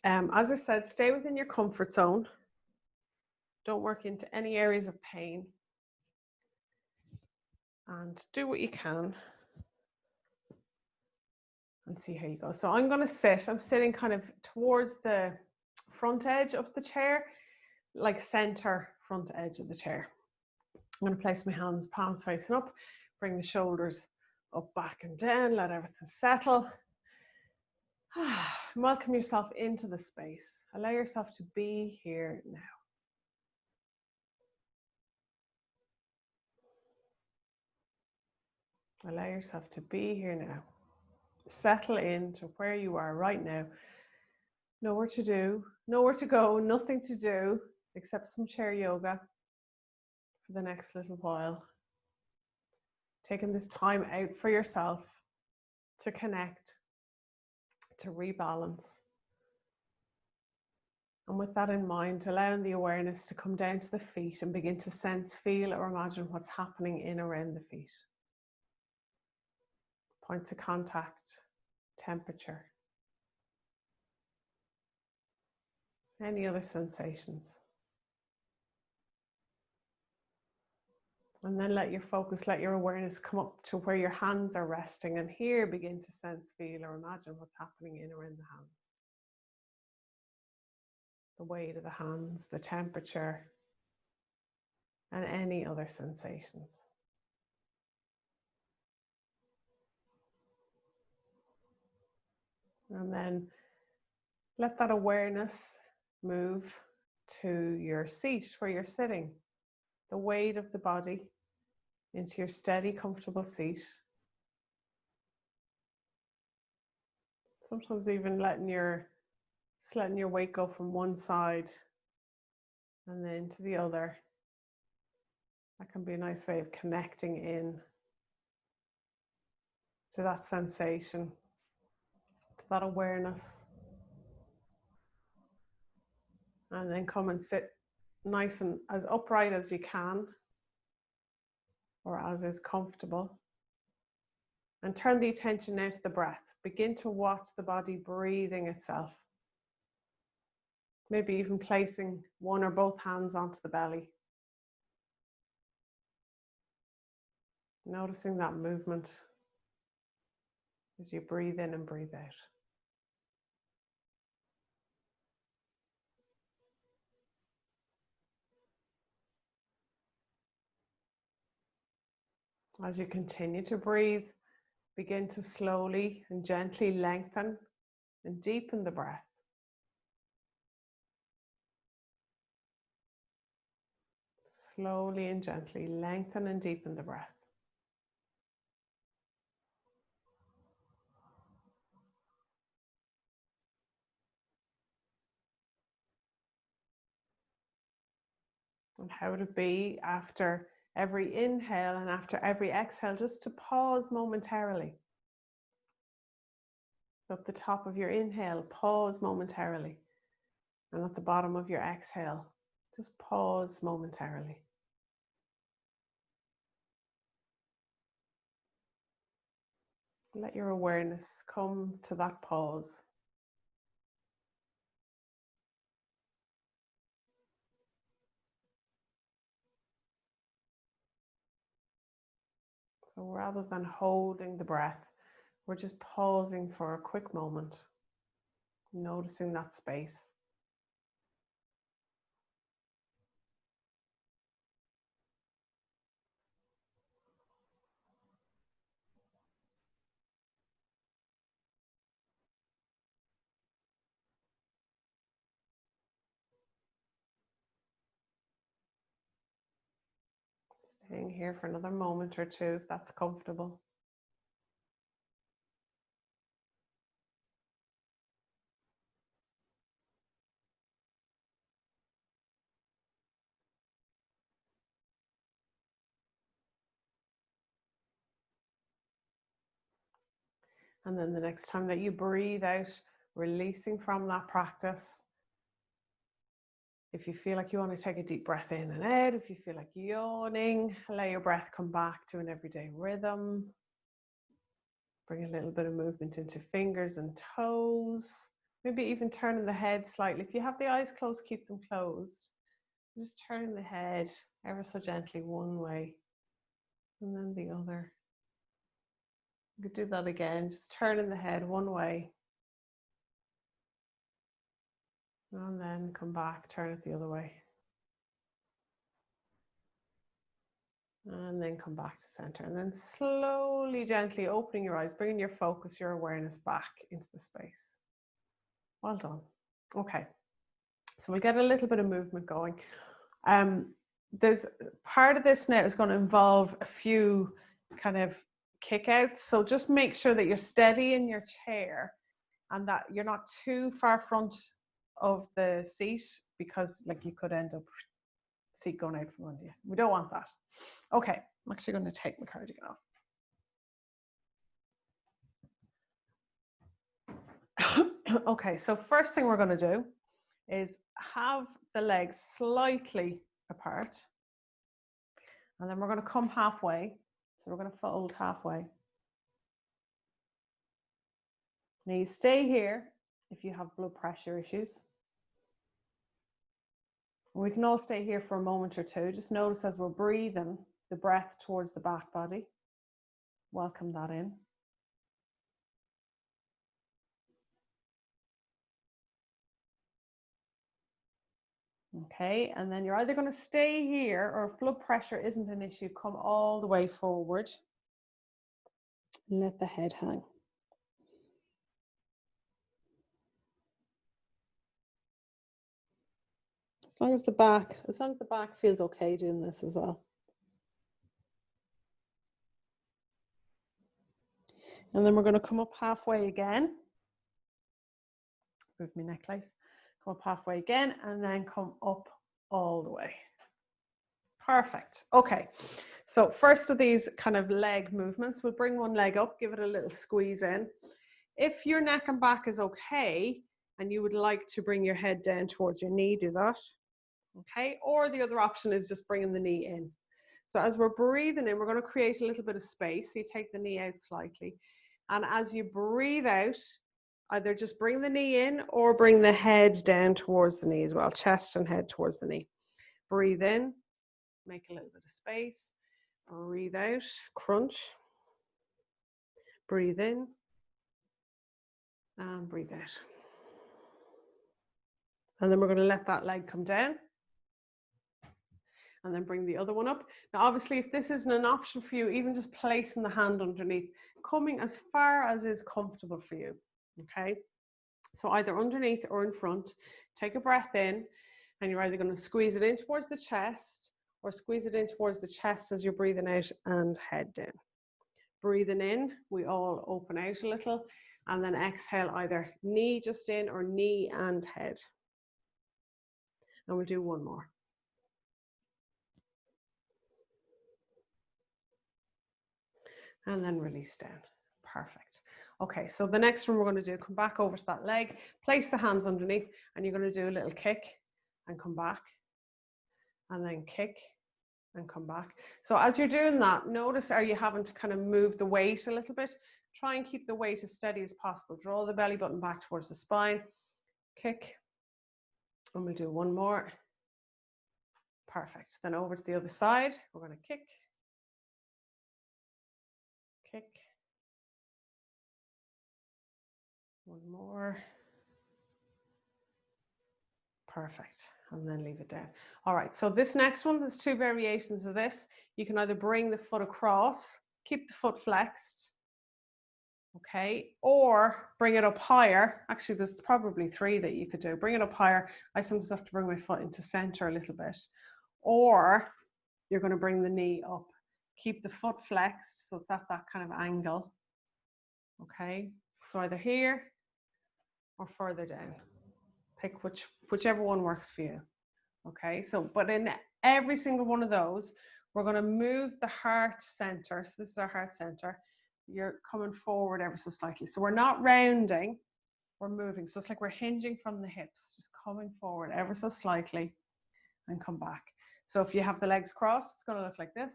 As I said, stay within your comfort zone. Don't work into any areas of pain. And do what you can. And see how you go. So I'm going to sit. I'm sitting kind of towards the front edge of the chair, like center front edge of the chair. I'm going to place my hands, palms facing up, bring the shoulders up, back and down, let everything settle. Welcome yourself into the space. Allow yourself to be here now. Allow yourself to be here now. Settle into where you are right now. Nowhere to do, nowhere to go, nothing to do except some chair yoga for the next little while. Taking this time out for yourself to connect, to rebalance. And with that in mind, allowing the awareness to come down to the feet and begin to sense, feel, or imagine what's happening in around the feet. Points of contact, temperature. Any other sensations. And then let your focus, let your awareness come up to where your hands are resting, and here begin to sense, feel, or imagine what's happening in around the hands. The weight of the hands, the temperature, and any other sensations. And then let that awareness move to your seat where you're sitting. The weight of the body into your steady, comfortable seat. Sometimes even letting your weight go from one side and then to the other. That can be a nice way of connecting in to that sensation, to that awareness. And then come and sit nice and as upright as you can, or as is comfortable. And turn the attention now to the breath. Begin to watch the body breathing itself. Maybe even placing one or both hands onto the belly. Noticing that movement as you breathe in and breathe out. As you continue to breathe, begin to slowly and gently lengthen and deepen the breath. Slowly and gently lengthen and deepen the breath. And how would it be after every inhale and after every exhale, just to pause momentarily? At the top of your inhale, pause momentarily. And at the bottom of your exhale, just pause momentarily. Let your awareness come to that pause. So rather than holding the breath, we're just pausing for a quick moment, noticing that space. Staying here for another moment or two if that's comfortable. And then the next time that you breathe out, releasing from that practice. If you feel like you want to take a deep breath in and out, if you feel like yawning, allow your breath come back to an everyday rhythm. Bring a little bit of movement into fingers and toes. Maybe even turning the head slightly. If you have the eyes closed, keep them closed. Just turning the head ever so gently one way and then the other. You could do that again, just turning the head one way. And then come back, turn it the other way. And then come back to center. And then slowly, gently opening your eyes, bringing your focus, your awareness back into the space. Well done. Okay. So we'll get a little bit of movement going. There's part of this now is going to involve a few kind of kick outs. So just make sure that you're steady in your chair and that you're not too far front of the seat, because like you could end up seat going out from under you. We don't want that. Okay, I'm actually going to take my cardigan off. Okay, so first thing we're going to do is have the legs slightly apart, and then we're going to come halfway. So we're going to fold halfway. Now you stay here if you have blood pressure issues. We can all stay here for a moment or two. Just notice as we're breathing, the breath towards the back body. Welcome that in. Okay, and then you're either going to stay here, or if blood pressure isn't an issue, come all the way forward and let the head hang. As long as the back feels okay doing this as well. And then we're going to come up halfway again. Move my necklace. Come up halfway again, and then come up all the way. Perfect. Okay. So first of these kind of leg movements, we'll bring one leg up, give it a little squeeze in. If your neck and back is okay, and you would like to bring your head down towards your knee, do that. Okay. Or the other option is just bringing the knee in. So as we're breathing in, we're going to create a little bit of space. So you take the knee out slightly. And as you breathe out, either just bring the knee in or bring the head down towards the knee as well. Chest and head towards the knee. Breathe in, make a little bit of space. Breathe out, crunch. Breathe in and breathe out. And then we're going to let that leg come down. And then bring the other one up. Now, obviously, if this isn't an option for you, even just placing the hand underneath, coming as far as is comfortable for you. Okay. So either underneath or in front, take a breath in, and you're either going to squeeze it in towards the chest or squeeze it in towards the chest as you're breathing out and head down. Breathing in, we all open out a little, and then exhale either knee just in or knee and head. And we'll do one more. And then release down. Perfect. Okay, so the next one we're going to do, come back over to that leg, place the hands underneath, and you're going to do a little kick and come back, and then kick and come back. So as you're doing that, notice, are you having to kind of move the weight a little bit? Try and keep the weight as steady as possible. Draw the belly button back towards the spine, kick, and we'll do one more. Perfect. Then over to the other side, we're going to kick, kick, one more. Perfect. And then leave it down. All right. So this next one, there's two variations of this. You can either bring the foot across, keep the foot flexed, okay, or bring it up higher. Actually, there's probably three that you could do. Bring it up higher. I sometimes have to bring my foot into center a little bit. Or you're going to bring the knee up. Keep the foot flexed, so it's at that kind of angle. Okay. So either here or further down. Pick whichever one works for you. Okay, so but in every single one of those, we're going to move the heart center. So this is our heart center. You're coming forward ever so slightly. So we're not rounding, we're moving. So it's like we're hinging from the hips, just coming forward ever so slightly and come back. So if you have the legs crossed, it's going to look like this.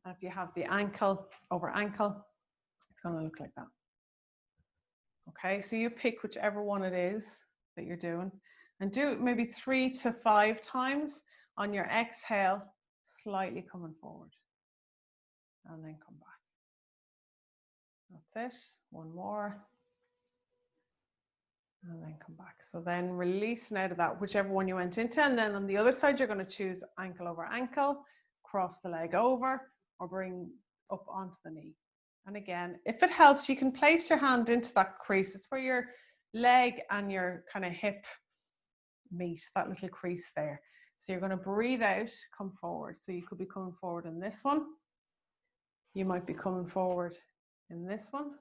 And if you have the ankle over ankle, it's going to look like that. Okay, so you pick whichever one it is that you're doing and do it maybe 3 to 5 times. On your exhale, slightly coming forward and then come back. That's it. One more. And then come back. So then releasing out of that, whichever one you went into. And then on the other side, you're going to choose ankle over ankle, cross the leg over, or bring up onto the knee. And again, if it helps, you can place your hand into that crease. It's where your leg and your kind of hip meet, that little crease there. So you're going to breathe out, come forward. So you could be coming forward in this one. You might be coming forward in this one.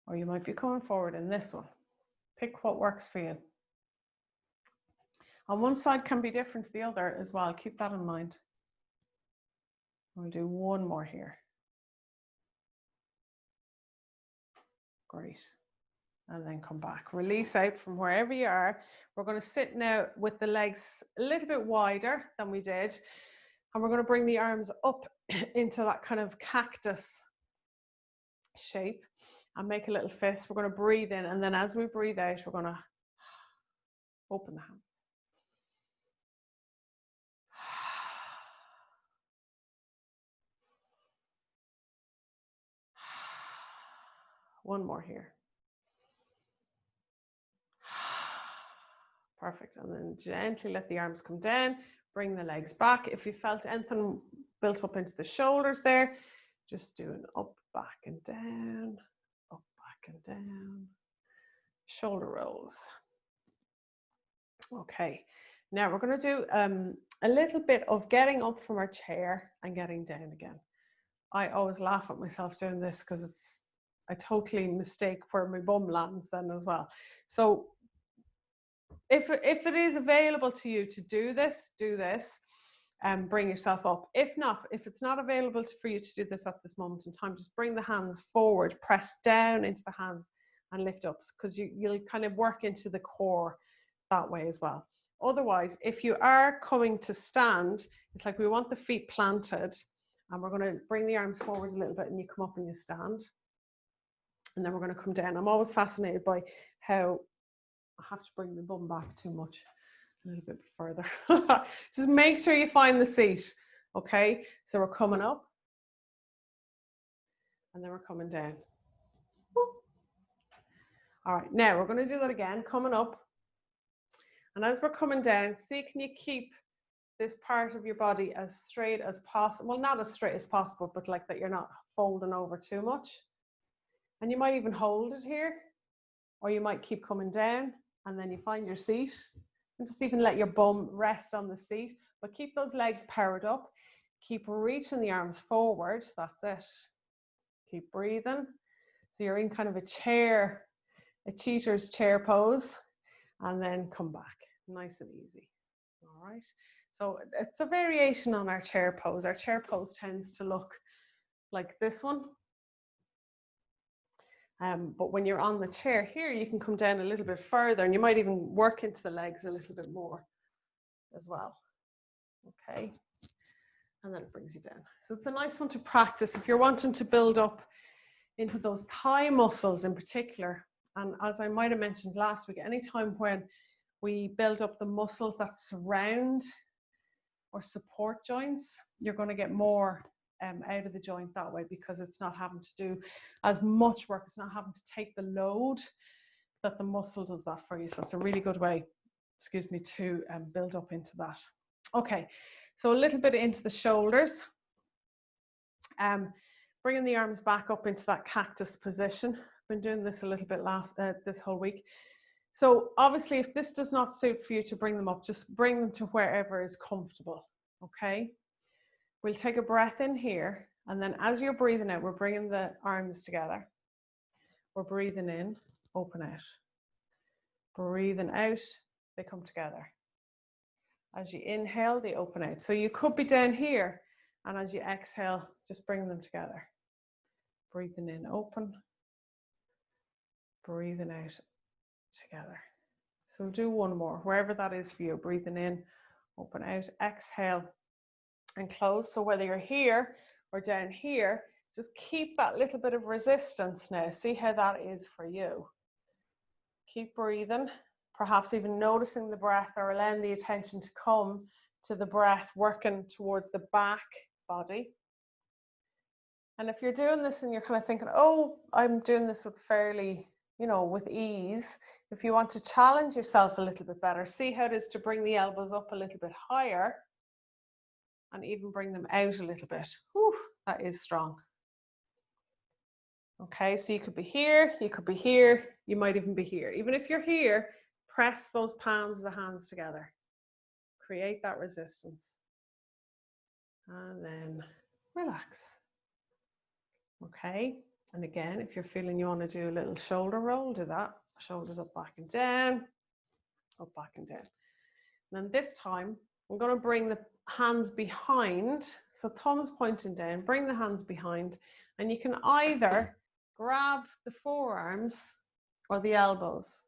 Or you might be coming forward in this one. Pick what works for you. On one side can be different to the other as well. Keep that in mind. We'll do one more here. Great. And then come back. Release out from wherever you are. We're going to sit now with the legs a little bit wider than we did. And we're going to bring the arms up into that kind of cactus shape and make a little fist. We're going to breathe in. And then as we breathe out, we're going to open the hands. One more here. Perfect. And then gently let the arms come down. Bring the legs back. If you felt anything built up into the shoulders there, just do an up, back and down, up, back and down. Shoulder rolls. Okay. Now we're going to do a little bit of getting up from our chair and getting down again. I always laugh at myself doing this because I totally mistake where my bum lands then as well. So if it is available to you to do this and bring yourself up. If not, if it's not available for you to do this at this moment in time, just bring the hands forward, press down into the hands and lift up, because you'll kind of work into the core that way as well. Otherwise, if you are coming to stand, it's like we want the feet planted and we're going to bring the arms forwards a little bit and you come up and you stand. And then we're going to come down. I'm always fascinated by how I have to bring the bum back too much, a little bit further. Just make sure you find the seat. Okay, so we're coming up and then we're coming down. All right, now we're going to do that again, coming up. And as we're coming down, see, can you keep this part of your body as straight as possible? Well, not as straight as possible, but like that you're not folding over too much. And you might even hold it here, or you might keep coming down and then you find your seat. And just even let your bum rest on the seat, but keep those legs powered up. Keep reaching the arms forward. That's it. Keep breathing. So you're in kind of a chair, a cheater's chair pose, and then come back. Nice and easy. All right. So it's a variation on our chair pose. Our chair pose tends to look like this one. But when you're on the chair here, you can come down a little bit further and you might even work into the legs a little bit more as well. Okay. And then it brings you down. So it's a nice one to practice if you're wanting to build up into those thigh muscles in particular. And as I might have mentioned last week, anytime when we build up the muscles that surround or support joints, you're going to get more out of the joint that way, because it's not having to do as much work. It's not having to take the load that the muscle does that for you. So it's a really good way, excuse me, to build up into that. Okay, so a little bit into the shoulders. Bringing the arms back up into that cactus position. Been doing this a little bit this whole week. So obviously, if this does not suit for you to bring them up, just bring them to wherever is comfortable. Okay. We'll take a breath in here, and then as you're breathing out, we're bringing the arms together. We're breathing in, open out. Breathing out, they come together. As you inhale, they open out. So you could be down here, and as you exhale, just bring them together. Breathing in, open. Breathing out, together. So do one more, wherever that is for you. Breathing in, open out, exhale, and close. So whether you're here or down here, Just keep that little bit of resistance now. See how that is for you. Keep breathing, perhaps even noticing the breath or allowing the attention to come to the breath, working towards the back body. And if you're doing this and you're kind of thinking, oh, I'm doing this with fairly, with ease, if you want to challenge yourself a little bit better, see how it is to bring the elbows up a little bit higher and even bring them out a little bit. Whew, that is strong. Okay, so you could be here, you could be here, you might even be here. Even if you're here, press those palms of the hands together. Create that resistance. And then relax. Okay, and again, if you're feeling you want to do a little shoulder roll, do that. Shoulders up, back and down, up, back and down. And then this time, I'm going to bring the hands behind, so thumbs pointing down, bring the hands behind, and you can either grab the forearms or the elbows.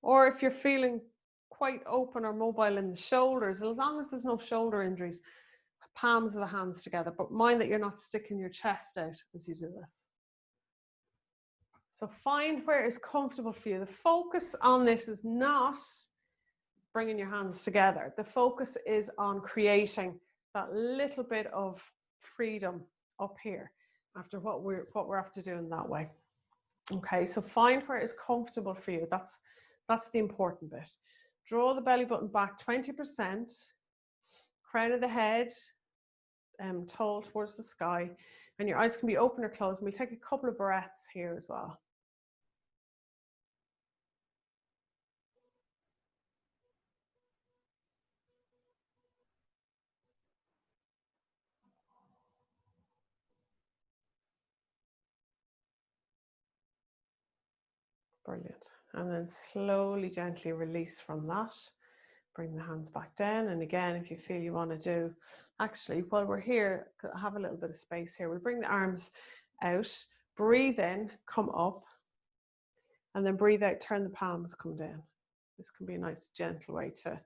Or if you're feeling quite open or mobile in the shoulders, as long as there's no shoulder injuries, palms of the hands together, but mind that you're not sticking your chest out as you do this. So find where it's comfortable for you. The focus on this is not bringing your hands together. The focus is on creating that little bit of freedom up here after what we're after doing that way. Okay, so find where it's comfortable for you. That's the important bit. Draw the belly button back 20%, crown of the head tall towards the sky, and your eyes can be open or closed. And we'll take a couple of breaths here as well. Brilliant. And then slowly, gently release from that. Bring the hands back down. And again, if you feel you want to do, actually, while we're here, have a little bit of space here. We'll bring the arms out, breathe in, come up, and then breathe out, turn the palms, come down. This can be a nice, gentle way to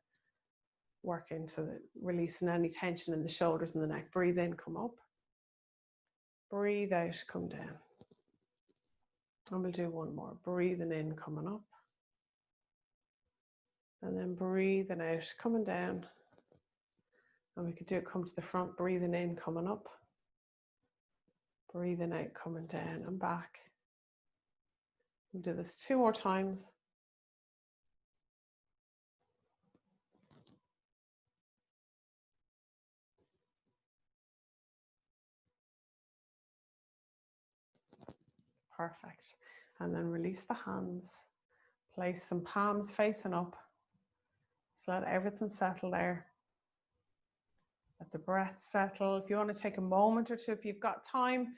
work into releasing any tension in the shoulders and the neck. Breathe in, come up. Breathe out, come down. And we'll do one more. Breathing in, coming up. And then breathing out, coming down. And we could do it, come to the front, breathing in, coming up. Breathing out, coming down and back. We'll do this 2 more times. Perfect. And then release the hands. Place some palms facing up. Just let everything settle there. Let the breath settle. If you want to take a moment or two, if you've got time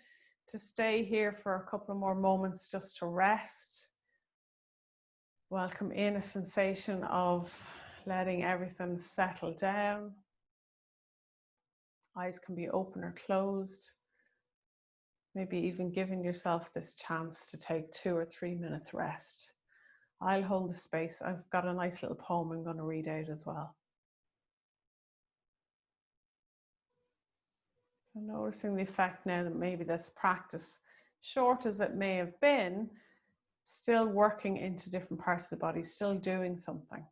to stay here for a couple of more moments just to rest. Welcome in a sensation of letting everything settle down. Eyes can be open or closed. Maybe even giving yourself this chance to take 2 or 3 minutes rest. I'll hold the space. I've got a nice little poem I'm going to read out as well. So noticing the effect now that maybe this practice, short as it may have been, still working into different parts of the body, still doing something.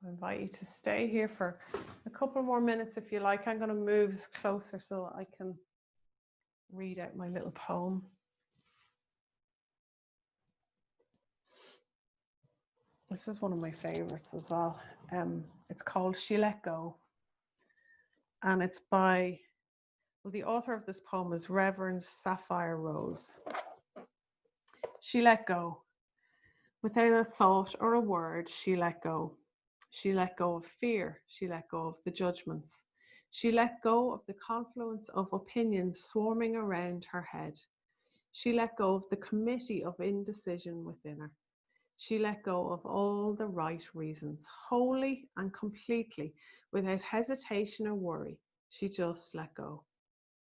I invite you to stay here for a couple more minutes if you like. I'm going to move closer so I can read out my little poem. This is one of my favorites as well. It's called She Let Go. And it's by, well, the author of this poem is Reverend Sapphire Rose. She let go. Without a thought or a word, she let go. She let go of fear. She let go of the judgments. She let go of the confluence of opinions swarming around her head. She let go of the committee of indecision within her. She let go of all the right reasons, wholly and completely, without hesitation or worry. She just let go.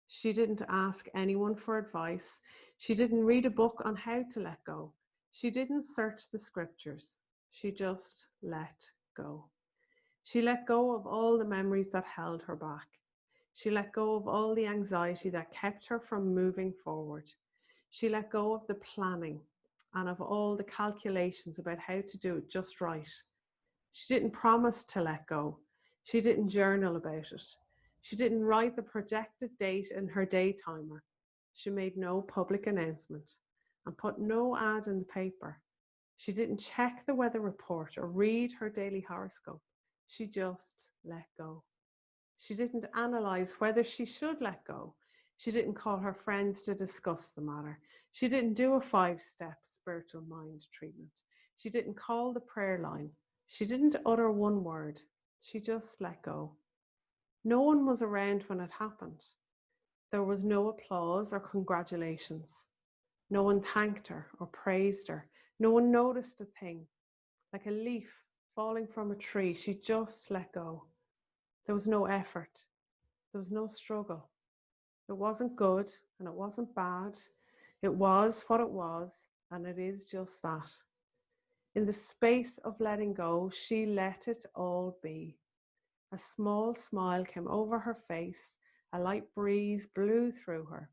She didn't ask anyone for advice. She didn't read a book on how to let go. She didn't search the scriptures. She just let go. She let go of all the memories that held her back. She let go of all the anxiety that kept her from moving forward. She let go of the planning and of all the calculations about how to do it just right. She didn't promise to let go. She didn't journal about it. She didn't write the projected date in her day timer. She made no public announcement and put no ad in the paper. She didn't check the weather report or read her daily horoscope. She just let go. She didn't analyze whether she should let go. She didn't call her friends to discuss the matter. She didn't do a 5-step spiritual mind treatment. She didn't call the prayer line. She didn't utter one word. She just let go. No one was around when it happened. There was no applause or congratulations. No one thanked her or praised her. No one noticed a thing. Like a leaf falling from a tree, she just let go. There was no effort. There was no struggle. It wasn't good and it wasn't bad. It was what it was, and it is just that. In the space of letting go, she let it all be. A small smile came over her face, a light breeze blew through her,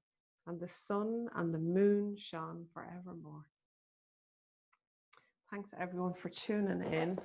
and the sun and the moon shone forevermore. Thanks everyone for tuning in.